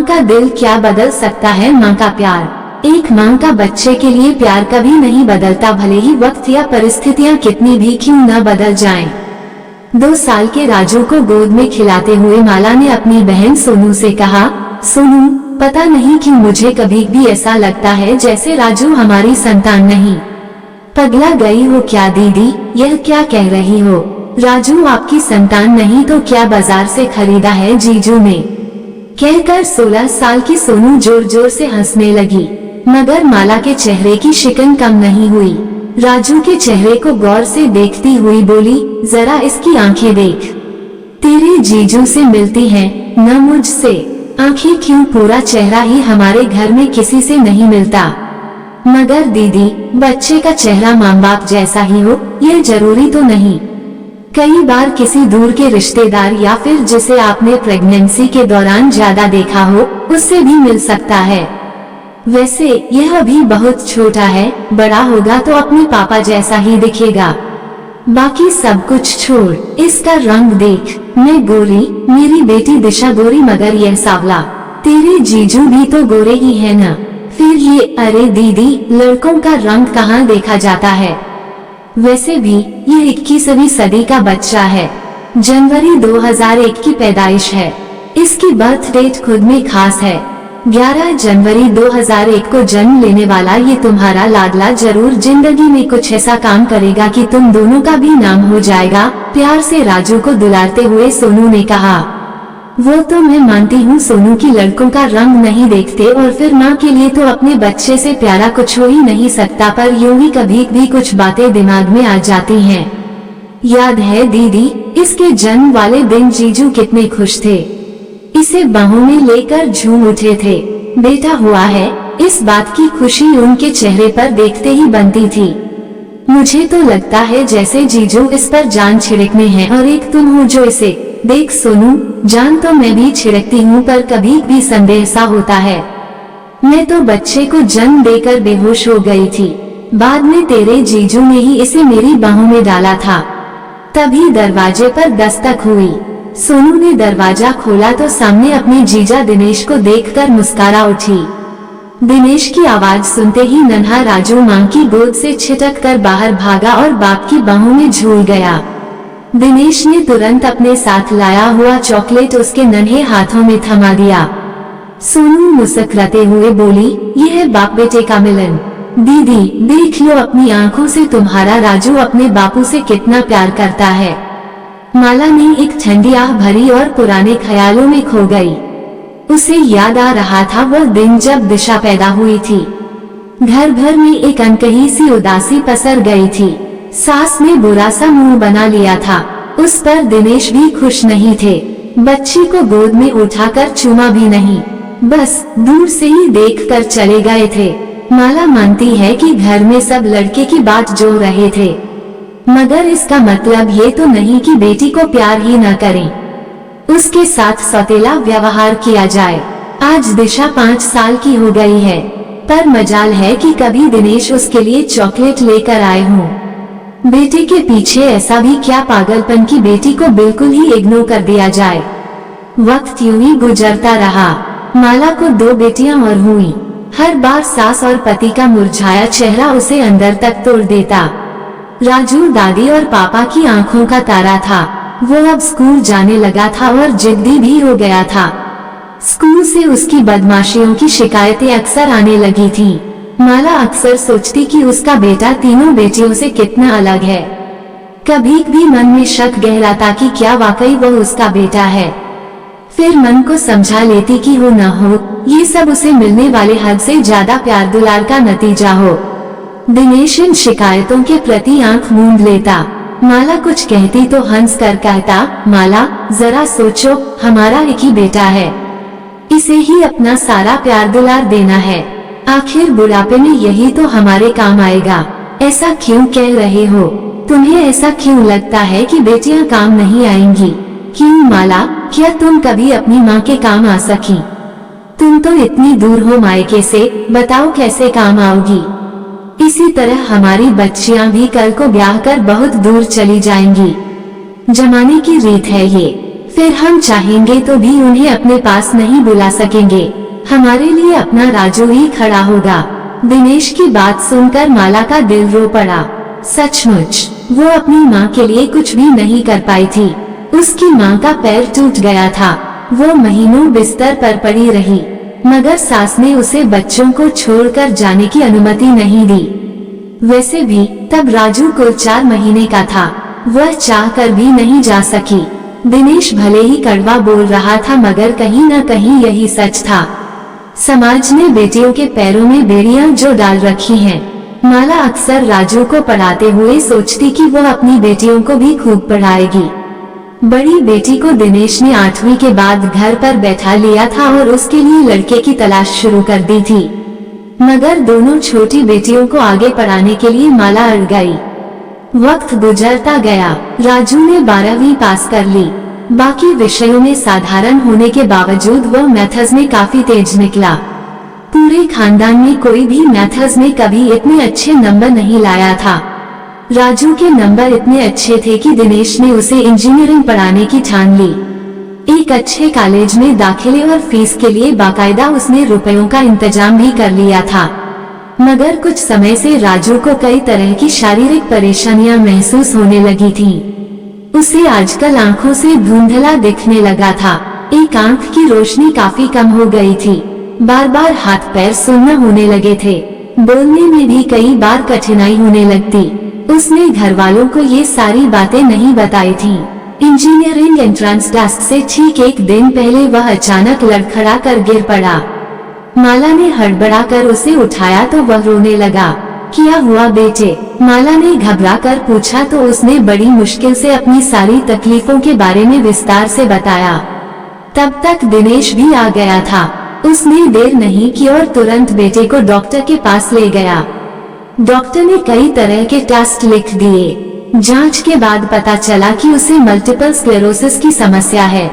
का दिल क्या बदल सकता है माँ का प्यार। एक माँ का बच्चे के लिए प्यार कभी नहीं बदलता, भले ही वक्त या परिस्थितियाँ कितनी भी क्यों न बदल जाएं। 2 साल के राजू को गोद में खिलाते हुए माला ने अपनी बहन सोनू से कहा, सोनू, पता नहीं क्यों मुझे कभी भी ऐसा लगता है जैसे राजू हमारी संतान नहीं। पगला गई हो क्या दीदी, यह क्या कह रही हो? राजू आपकी संतान नहीं तो क्या बाजार से खरीदा है जीजू ने? कहकर 16 साल की सोनू जोर जोर से हंसने लगी, मगर माला के चेहरे की शिकन कम नहीं हुई। राजू के चेहरे को गौर से देखती हुई बोली, जरा इसकी आंखें देख, तेरे जीजू से मिलती हैं, न मुझसे। आंखें क्यों, पूरा चेहरा ही हमारे घर में किसी से नहीं मिलता। मगर दीदी, बच्चे का चेहरा माँ बाप जैसा ही हो यह जरूरी तो नहीं। कई बार किसी दूर के रिश्तेदार या फिर जिसे आपने प्रेगनेंसी के दौरान ज्यादा देखा हो उससे भी मिल सकता है। वैसे यह अभी बहुत छोटा है, बड़ा होगा तो अपने पापा जैसा ही दिखेगा। बाकी सब कुछ छोड़, इसका रंग देख, मैं गोरी, मेरी बेटी दिशा गोरी, मगर यह सांवला। तेरे जीजू भी तो गोरे ही है ना? फिर ये, अरे दीदी, लड़कों का रंग कहाँ देखा जाता है? वैसे भी ये 21वीं सदी का बच्चा है। जनवरी 2001 की पैदाइश है। इसकी बर्थ डेट खुद में खास है। 11 जनवरी 2001 को जन्म लेने वाला ये तुम्हारा लाडला जरूर जिंदगी में कुछ ऐसा काम करेगा कि तुम दोनों का भी नाम हो जाएगा, प्यार से राजू को दुलारते हुए सोनू ने कहा। वो तो मैं मानती हूँ सोनू की लड़कों का रंग नहीं देखते, और फिर माँ के लिए तो अपने बच्चे से प्यारा कुछ हो ही नहीं सकता, पर यूं ही कभी भी कुछ बातें दिमाग में आ जाती हैं। याद है दीदी, इसके जन्म वाले दिन जीजू कितने खुश थे, इसे बाहों में लेकर झूम उठे थे। बेटा हुआ है, इस बात की खुशी उनके चेहरे पर देखते ही बनती थी। मुझे तो लगता है जैसे जीजू इस पर जान छिड़कने हैं, और एक तुम हो जो इसे, देख सोनू, जान तो मैं भी छिड़कती हूँ, पर कभी भी संदेह सा होता है। मैं तो बच्चे को जन्म देकर बेहोश हो गई थी, बाद में तेरे जीजू ने ही इसे मेरी बाहों में डाला था। तभी दरवाजे पर दस्तक हुई। सोनू ने दरवाजा खोला तो सामने अपने जीजा दिनेश को देखकर मुस्कुरा उठी। दिनेश की आवाज सुनते ही नन्हा राजू मां की गोद से छिटक कर बाहर भागा और बाप की बाहों में झूल गया। दिनेश ने तुरंत अपने साथ लाया हुआ चॉकलेट उसके नन्हे हाथों में थमा दिया। सोनू मुस्कुराते हुए बोली, यह है बाप बेटे का मिलन। दीदी, देख लो अपनी आंखों से तुम्हारा राजू अपने बापू से कितना प्यार करता है। माला ने एक ठंडी आह भरी और पुराने ख्यालों में खो गई। उसे याद आ रहा था वह दिन जब दिशा पैदा हुई थी। घर भर में एक अनकही सी उदासी पसर गई थी। सास ने बुरा सा मुंह बना लिया था, उस पर दिनेश भी खुश नहीं थे। बच्ची को गोद में उठाकर चूमा भी नहीं, बस दूर से ही देखकर चले गए थे। माला मानती है कि घर में सब लड़के की बात जो रहे थे, मगर इसका मतलब ये तो नहीं कि बेटी को प्यार ही न करें, उसके साथ सौतेला व्यवहार किया जाए। आज दिशा 5 साल की हो गई है, पर मजाल है कि कभी दिनेश उसके लिए चॉकलेट लेकर आए हों। बेटे के पीछे ऐसा भी क्या पागलपन की बेटी को बिल्कुल ही इग्नोर कर दिया जाए। वक्त यूं ही गुजरता रहा। माला को 2 बेटियां और हुई। हर बार सास और पति का मुरझाया चेहरा उसे अंदर तक तोड़ देता। राजू दादी और पापा की आंखों का तारा था। वो अब स्कूल जाने लगा था और जिद्दी भी हो गया था। स्कूल से उसकी बदमाशियों की शिकायतें अक्सर आने लगी थीं। माला अक्सर सोचती कि उसका बेटा तीनों बेटियों से कितना अलग है। कभी भी मन में शक गहराता कि क्या वाकई वह उसका बेटा है। फिर मन को समझा लेती कि हो न हो, ये सब उसे मिलने वाले हद से ज्यादा प्यार दुलार का नतीजा हो। दिनेश इन शिकायतों के प्रति आंख मूंद लेता। माला कुछ कहती तो हंस कर कहता, माला जरा सोचो, हमारा एक ही बेटा है, इसे ही अपना सारा प्यार दुलार देना है। आखिर बुढ़ापे में यही तो हमारे काम आएगा। ऐसा क्यों कह रहे हो? तुम्हें ऐसा क्यों लगता है कि बेटियां काम नहीं आएंगी? क्यों माला, क्या तुम कभी अपनी माँ के काम आ सकी? तुम तो इतनी दूर हो मायके से, बताओ कैसे काम आओगी? इसी तरह हमारी बच्चियां भी कल को ब्याह कर बहुत दूर चली जाएंगी। जमाने की रीत है ये। फिर हम चाहेंगे तो भी उन्हें अपने पास नहीं बुला सकेंगे। हमारे लिए अपना राजू ही खड़ा होगा। दिनेश की बात सुनकर माला का दिल रो पड़ा। सचमुच वो अपनी माँ के लिए कुछ भी नहीं कर पाई थी। उसकी माँ का पैर टूट गया था। वो महीनों बिस्तर पर पड़ी रही, मगर सास ने उसे बच्चों को छोड़कर जाने की अनुमति नहीं दी। वैसे भी तब राजू कुल 4 महीने का था। वह चाह कर भी नहीं जा सकी। दिनेश भले ही कड़वा बोल रहा था, मगर कहीं न कहीं यही सच था। समाज ने बेटियों के पैरों में बेड़ियां जो डाल रखी हैं। माला अक्सर राजू को पढ़ाते हुए सोचती कि वो अपनी बेटियों को भी खूब पढ़ाएगी। बड़ी बेटी को दिनेश ने 8वीं के बाद घर पर बैठा लिया था और उसके लिए लड़के की तलाश शुरू कर दी थी, मगर दोनों छोटी बेटियों को आगे पढ़ाने के लिए माला अड़ गई। वक्त गुजरता गया। राजू ने 12वीं पास कर ली। बाकी विषयों में साधारण होने के बावजूद वह मैथ्स में काफी तेज निकला। पूरे खानदान में कोई भी मैथ्स में कभी इतने अच्छे नंबर नहीं लाया था। राजू के नंबर इतने अच्छे थे कि दिनेश ने उसे इंजीनियरिंग पढ़ाने की ठान ली। एक अच्छे कॉलेज में दाखिले और फीस के लिए बाकायदा उसने रुपयों का इंतजाम भी कर लिया था। मगर कुछ समय से राजू को कई तरह की शारीरिक परेशानियां महसूस होने लगी थीं। उसे आजकल आंखों से धुंधला दिखने लगा था। एक आंख की रोशनी काफी कम हो गई थी। बार बार हाथ पैर सुन्न होने लगे थे। बोलने में भी कई बार कठिनाई होने लगती। उसने घर वालों को ये सारी बातें नहीं बताई थीं। इंजीनियरिंग एंट्रेंस टेस्ट से ठीक एक दिन पहले वह अचानक लड़खड़ा कर गिर पड़ा। माला ने हड़बड़ा कर उसे उठाया तो वह रोने लगा। क्या हुआ बेटे? माला ने घबरा कर पूछा तो उसने बड़ी मुश्किल से अपनी सारी तकलीफों के बारे में विस्तार से बताया। तब तक दिनेश भी आ गया था। उसने देर नहीं की और तुरंत बेटे को डॉक्टर के पास ले गया। डॉक्टर ने कई तरह के टेस्ट लिख दिए। जांच के बाद पता चला कि उसे मल्टीपल स्क्लेरोसिस की समस्या है।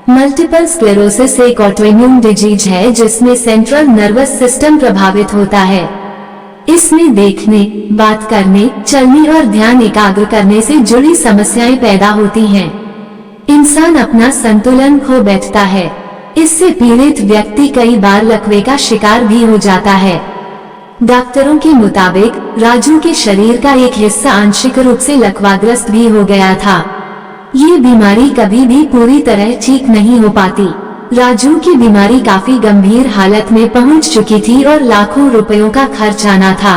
मल्टीपल स्क्लेरोसिस एक ऑटोइम्यून डिजीज है जिसमें सेंट्रल नर्वस सिस्टम प्रभावित होता है। इसमें देखने, बात करने, चलने और ध्यान एकाग्र करने से जुड़ी समस्याएं पैदा होती हैं। इंसान अपना संतुलन खो बैठता है। इससे पीड़ित व्यक्ति कई बार लकवे का शिकार भी हो जाता है। डॉक्टरों के मुताबिक राजू के शरीर का एक हिस्सा आंशिक रूप से लकवाग्रस्त भी हो गया था। ये बीमारी कभी भी पूरी तरह ठीक नहीं हो पाती। राजू की बीमारी काफी गंभीर हालत में पहुंच चुकी थी और लाखों रुपयों का खर्च आना था।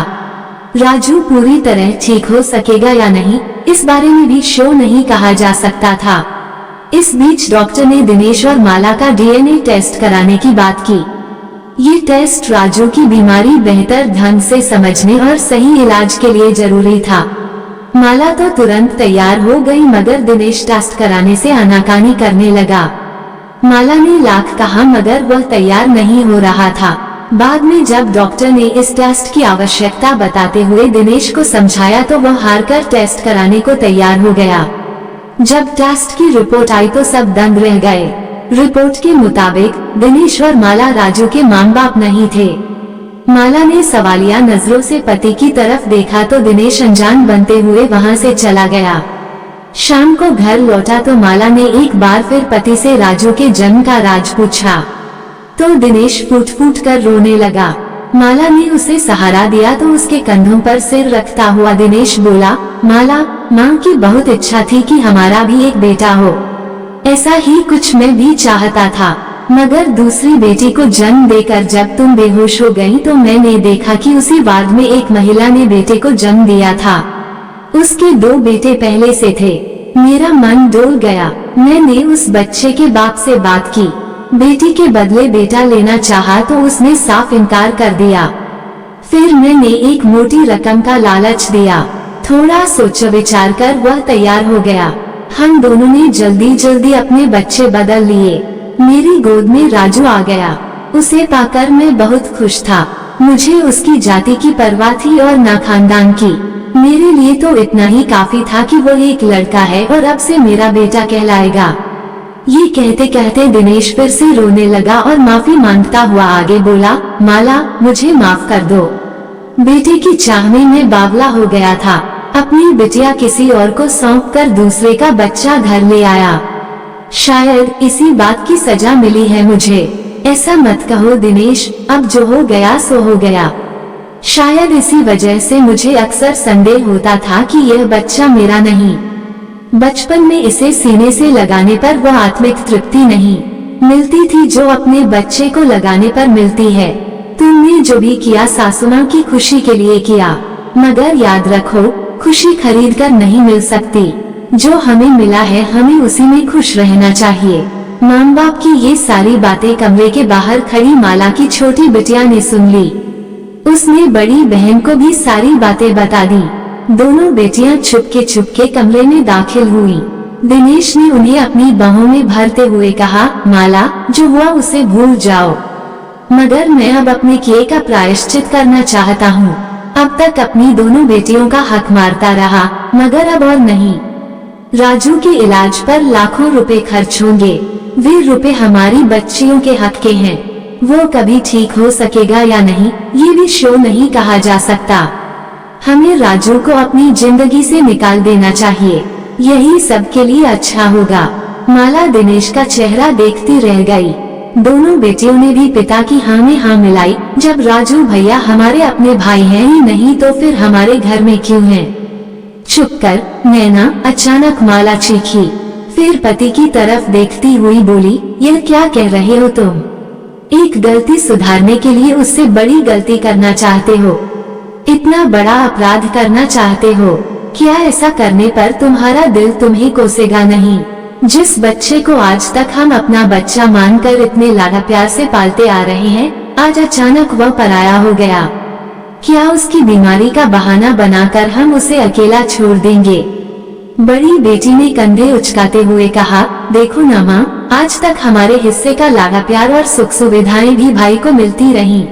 राजू पूरी तरह ठीक हो सकेगा या नहीं, इस बारे में भी श्योर नहीं कहा जा सकता था। इस बीच डॉक्टर ने दिनेश और माला का डीएनए टेस्ट कराने की बात की। ये टेस्ट राजू की बीमारी बेहतर ढंग से समझने और सही इलाज के लिए जरूरी था। माला तो तुरंत तैयार हो गई, मगर दिनेश टेस्ट कराने से आनाकानी करने लगा। माला ने लाख कहा, मगर वह तैयार नहीं हो रहा था। बाद में जब डॉक्टर ने इस टेस्ट की आवश्यकता बताते हुए दिनेश को समझाया तो वह हारकर टेस्ट कराने को तैयार हो गया। जब टेस्ट की रिपोर्ट आई तो सब दंग रह गए। रिपोर्ट के मुताबिक दिनेश और माला राजू के माँ बाप नहीं थे। माला ने सवालिया नजरों से पति की तरफ देखा तो दिनेश अनजान बनते हुए वहां से चला गया। शाम को घर लौटा तो माला ने एक बार फिर पति से राजू के जन्म का राज पूछा तो दिनेश फूट फूट कर रोने लगा। माला ने उसे सहारा दिया तो उसके कंधों पर सिर रखता हुआ दिनेश बोला, माला, माँ की बहुत इच्छा थी कि हमारा भी एक बेटा हो। ऐसा ही कुछ मैं भी चाहता था, मगर दूसरी बेटी को जन्म देकर जब तुम बेहोश हो गई तो मैंने देखा कि उसी वार्ड में एक महिला ने बेटे को जन्म दिया था। उसके 2 बेटे पहले से थे। मेरा मन डोल गया। मैंने उस बच्चे के बाप से बात की। बेटी के बदले बेटा लेना चाहा तो उसने साफ इनकार कर दिया। फिर मैंने एक मोटी रकम का लालच दिया। थोड़ा सोच विचार कर वह तैयार हो गया। हम दोनों ने जल्दी जल्दी अपने बच्चे बदल लिए। मेरी गोद में राजू आ गया। उसे पाकर मैं बहुत खुश था। मुझे उसकी जाति की परवाह थी और ना खानदान की। मेरे लिए तो इतना ही काफी था कि वो एक लड़का है और अब से मेरा बेटा कहलाएगा। ये कहते कहते दिनेश फिर से रोने लगा और माफी मांगता हुआ आगे बोला, माला, मुझे माफ कर दो। बेटे की चाह में मैं बावला हो गया था। अपनी बिटिया किसी और को सौंप कर दूसरे का बच्चा घर ले आया। शायद इसी बात की सजा मिली है मुझे। ऐसा मत कहो दिनेश, अब जो हो गया सो हो गया। शायद इसी वजह से मुझे अक्सर संदेह होता था कि यह बच्चा मेरा नहीं। बचपन में इसे सीने से लगाने पर वह आत्मिक तृप्ति नहीं मिलती थी जो अपने बच्चे को लगाने पर मिलती है। तुमने जो भी किया सासुमां की खुशी के लिए किया, मगर याद रखो खुशी खरीद कर नहीं मिल सकती। जो हमें मिला है हमें उसी में खुश रहना चाहिए। माँ बाप की ये सारी बातें कमरे के बाहर खड़ी माला की छोटी बिटिया ने सुन ली। उसने बड़ी बहन को भी सारी बातें बता दी। दोनों बेटियां चुपके कमरे में दाखिल हुई। दिनेश ने उन्हें अपनी बाहों में भरते हुए कहा, माला जो हुआ उसे भूल जाओ, मगर मैं अब अपने किए का प्रायश्चित करना चाहता हूँ। अब तक अपनी दोनों बेटियों का हक मारता रहा, मगर अब और नहीं। राजू के इलाज पर लाखों रुपए खर्च होंगे। वे रुपए हमारी बच्चियों के हक के हैं। वो कभी ठीक हो सकेगा या नहीं ये भी शो नहीं कहा जा सकता। हमें राजू को अपनी जिंदगी से निकाल देना चाहिए, यही सबके लिए अच्छा होगा। माला दिनेश का चेहरा देखती रह गई। दोनों बेटियों ने भी पिता की हाँ में हाँ मिलाई। जब राजू भैया हमारे अपने भाई हैं ही नहीं तो फिर हमारे घर में क्यों हैं? चुप कर नैना, अचानक माला चीखी। फिर पति की तरफ देखती हुई बोली, यह क्या कह रहे हो तुम? एक गलती सुधारने के लिए उससे बड़ी गलती करना चाहते हो? इतना बड़ा अपराध करना चाहते हो? क्या ऐसा करने पर तुम्हारा दिल तुम्हें कोसेगा नहीं? जिस बच्चे को आज तक हम अपना बच्चा मानकर इतने लाड़ा प्यार से पालते आ रहे हैं, आज अचानक वह पराया हो गया। क्या उसकी बीमारी का बहाना बनाकर हम उसे अकेला छोड़ देंगे? बड़ी बेटी ने कंधे उचकाते हुए कहा, देखो ना माँ, आज तक हमारे हिस्से का लाड़ा प्यार और सुख सुविधाएं भी भाई को मिलती रहीं।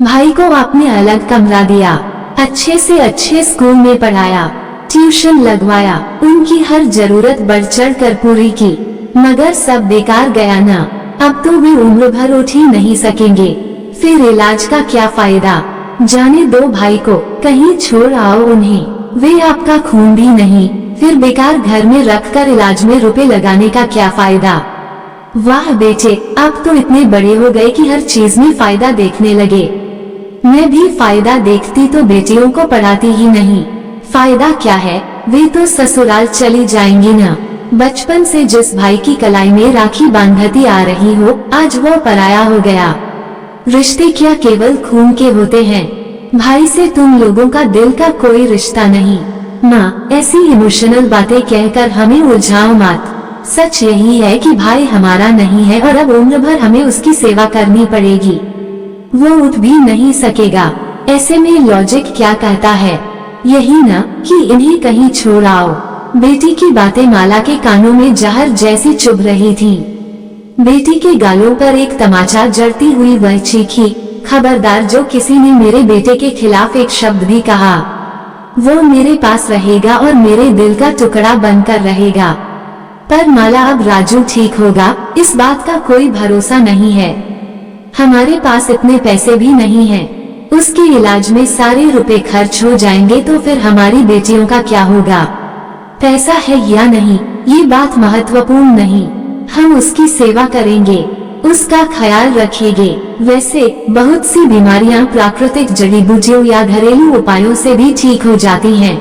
भाई को आपने अलग कमरा दिया, अच्छे से अच्छे स्कूल में पढ़ाया, ट्यूशन लगवाया, उनकी हर जरूरत बढ़ चढ़ कर पूरी की, मगर सब बेकार गया ना। अब तो वे उम्र भर उठ ही नहीं सकेंगे, फिर इलाज का क्या फायदा? जाने दो भाई को, कहीं छोड़ आओ उन्हें, वे आपका खून भी नहीं। फिर बेकार घर में रखकर इलाज में रुपए लगाने का क्या फायदा? वाह बेटे, अब तो इतने बड़े हो गए कि हर चीज में फायदा देखने लगे। मैं भी फायदा देखती तो बेटियों को पढ़ाती ही नहीं। फायदा क्या है, वे तो ससुराल चली जाएंगी ना। बचपन से जिस भाई की कलाई में राखी बांधती आ रही हो, आज वो पराया हो गया। रिश्ते क्या केवल खून के होते हैं? भाई से तुम लोगों का दिल का कोई रिश्ता नहीं। माँ, ऐसी इमोशनल बातें कहकर हमें उलझाओ मत। सच यही है कि भाई हमारा नहीं है और अब उम्र भर हमें उसकी सेवा करनी पड़ेगी। वो उठ भी नहीं सकेगा। ऐसे में लॉजिक क्या कहता है? यही ना कि इन्हें कहीं छोड़ आओ। बेटी की बातें माला के कानों में जहर जैसी चुभ रही थी। बेटी के गालों पर एक तमाचा जड़ती हुई वह चीखी, खबरदार जो किसी ने मेरे बेटे के खिलाफ एक शब्द भी कहा, वो मेरे पास रहेगा और मेरे दिल का टुकड़ा बनकर रहेगा। पर माला, अब राजू ठीक होगा, इस बात का कोई भरोसा नहीं है। हमारे पास इतने पैसे भी नहीं हैं। उसके इलाज में सारे रुपए खर्च हो जाएंगे तो फिर हमारी बेटियों का क्या होगा? पैसा है या नहीं ये बात महत्वपूर्ण नहीं, हम उसकी सेवा करेंगे, उसका ख्याल रखेंगे। वैसे बहुत सी बीमारियां प्राकृतिक जड़ी बूटियों या घरेलू उपायों से भी ठीक हो जाती हैं।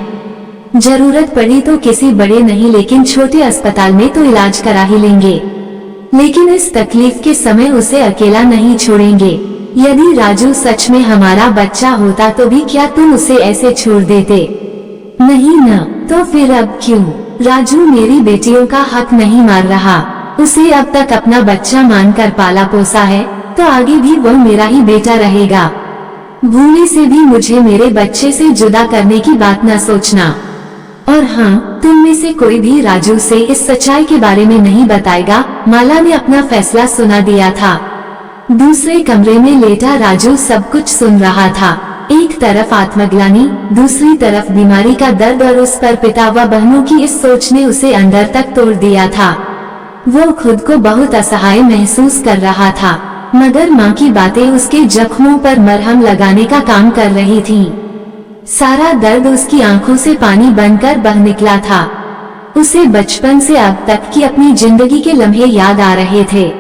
जरूरत पड़ी तो किसी बड़े नहीं लेकिन छोटे अस्पताल में तो इलाज करा ही लेंगे, लेकिन इस तकलीफ के समय उसे अकेला नहीं छोड़ेंगे। यदि राजू सच में हमारा बच्चा होता तो भी क्या तुम उसे ऐसे छोड़ देते? नहीं ना, तो फिर अब क्यों? राजू मेरी बेटियों का हक नहीं मार रहा। उसे अब तक अपना बच्चा मानकर पाला पोसा है, तो आगे भी वह मेरा ही बेटा रहेगा। भूले से भी मुझे मेरे बच्चे से जुदा करने की बात न सोचना। और हाँ, तुम में से कोई भी राजू से इस सच्चाई के बारे में नहीं बताएगा। माला ने अपना फैसला सुना दिया था। दूसरे कमरे में लेटा राजू सब कुछ सुन रहा था। एक तरफ आत्मग्लानि, दूसरी तरफ बीमारी का दर्द और उस पर पिता व बहनों की इस सोच ने उसे अंदर तक तोड़ दिया था। वो खुद को बहुत असहाय महसूस कर रहा था, मगर माँ की बातें उसके जख्मों पर मरहम लगाने का काम कर रही थीं। सारा दर्द उसकी आंखों से पानी बनकर बह निकला था। उसे बचपन से अब तक की अपनी जिंदगी के लम्हे याद आ रहे थे।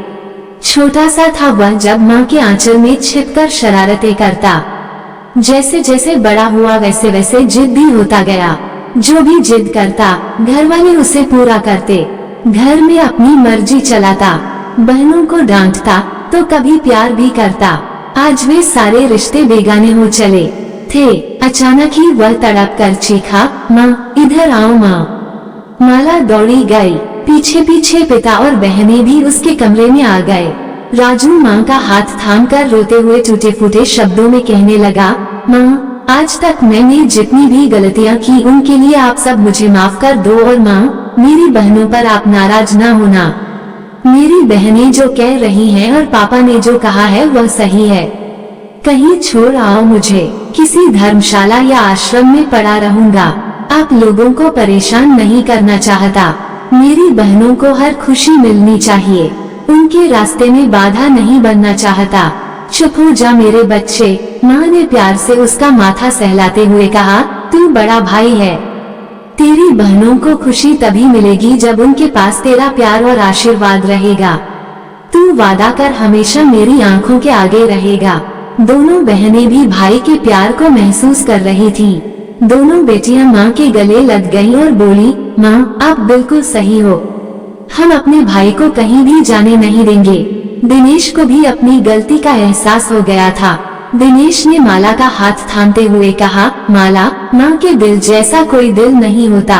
छोटा सा था वह जब माँ के आंचल में छिपकर शरारतें करता। जैसे जैसे बड़ा हुआ वैसे वैसे जिद्दी होता गया। जो भी जिद करता घर वाले उसे पूरा करते। घर में अपनी मर्जी चलाता, बहनों को डांटता तो कभी प्यार भी करता। आज वे सारे रिश्ते बेगाने हो चले थे। अचानक ही वह तड़प कर चीखा, माँ इधर आओ माँ। माला दौड़ी गई। पीछे पीछे पिता और बहनें भी उसके कमरे में आ गए। राजू माँ का हाथ थामकर रोते हुए टूटे फूटे शब्दों में कहने लगा, माँ आज तक मैंने जितनी भी गलतियाँ की उनके लिए आप सब मुझे माफ कर दो। और माँ मेरी बहनों पर आप नाराज ना होना। मेरी बहनें जो कह रही हैं और पापा ने जो कहा है वह सही है। कहीं छोड़ आओ मुझे, किसी धर्मशाला या आश्रम में पड़ा रहूंगा। आप लोगों को परेशान नहीं करना चाहता। मेरी बहनों को हर खुशी मिलनी चाहिए, उनके रास्ते में बाधा नहीं बनना चाहता। चुप हो जा मेरे बच्चे, माँ ने प्यार से उसका माथा सहलाते हुए कहा। तू बड़ा भाई है, तेरी बहनों को खुशी तभी मिलेगी जब उनके पास तेरा प्यार और आशीर्वाद रहेगा। तू वादा कर हमेशा मेरी आंखों के आगे रहेगा। दोनों बहनें भी भाई के प्यार को महसूस कर रही थीं। दोनों बेटियां माँ के गले लग गईं और बोली, माँ आप बिल्कुल सही हो, हम अपने भाई को कहीं भी जाने नहीं देंगे। दिनेश को भी अपनी गलती का एहसास हो गया था। दिनेश ने माला का हाथ थामते हुए कहा, माला माँ के दिल जैसा कोई दिल नहीं होता।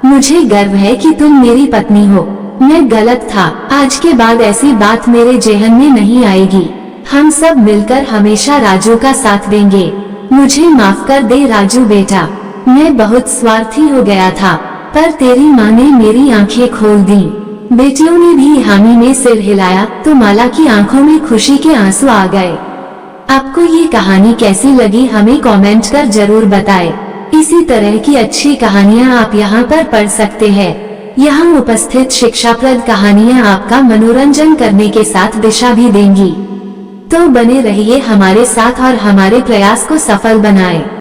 मुझे गर्व है कि तुम मेरी पत्नी हो। मैं गलत था, आज के बाद ऐसी बात मेरे जेहन में नहीं आएगी। हम सब मिलकर हमेशा राजू का साथ देंगे। मुझे माफ कर दे राजू बेटा, मैं बहुत स्वार्थी हो गया था, पर तेरी माँ ने मेरी आंखें खोल दी। बेटियों ने भी हामी में सिर हिलाया तो माला की आंखों में खुशी के आंसू आ गए। आपको ये कहानी कैसी लगी हमें कमेंट कर जरूर बताएं। इसी तरह की अच्छी कहानियाँ आप यहाँ पर पढ़ सकते हैं। यहाँ उपस्थित शिक्षाप्रद कहानियाँ आपका मनोरंजन करने के साथ दिशा भी देंगी। तो बने रहिए हमारे साथ और हमारे प्रयास को सफल बनाएं।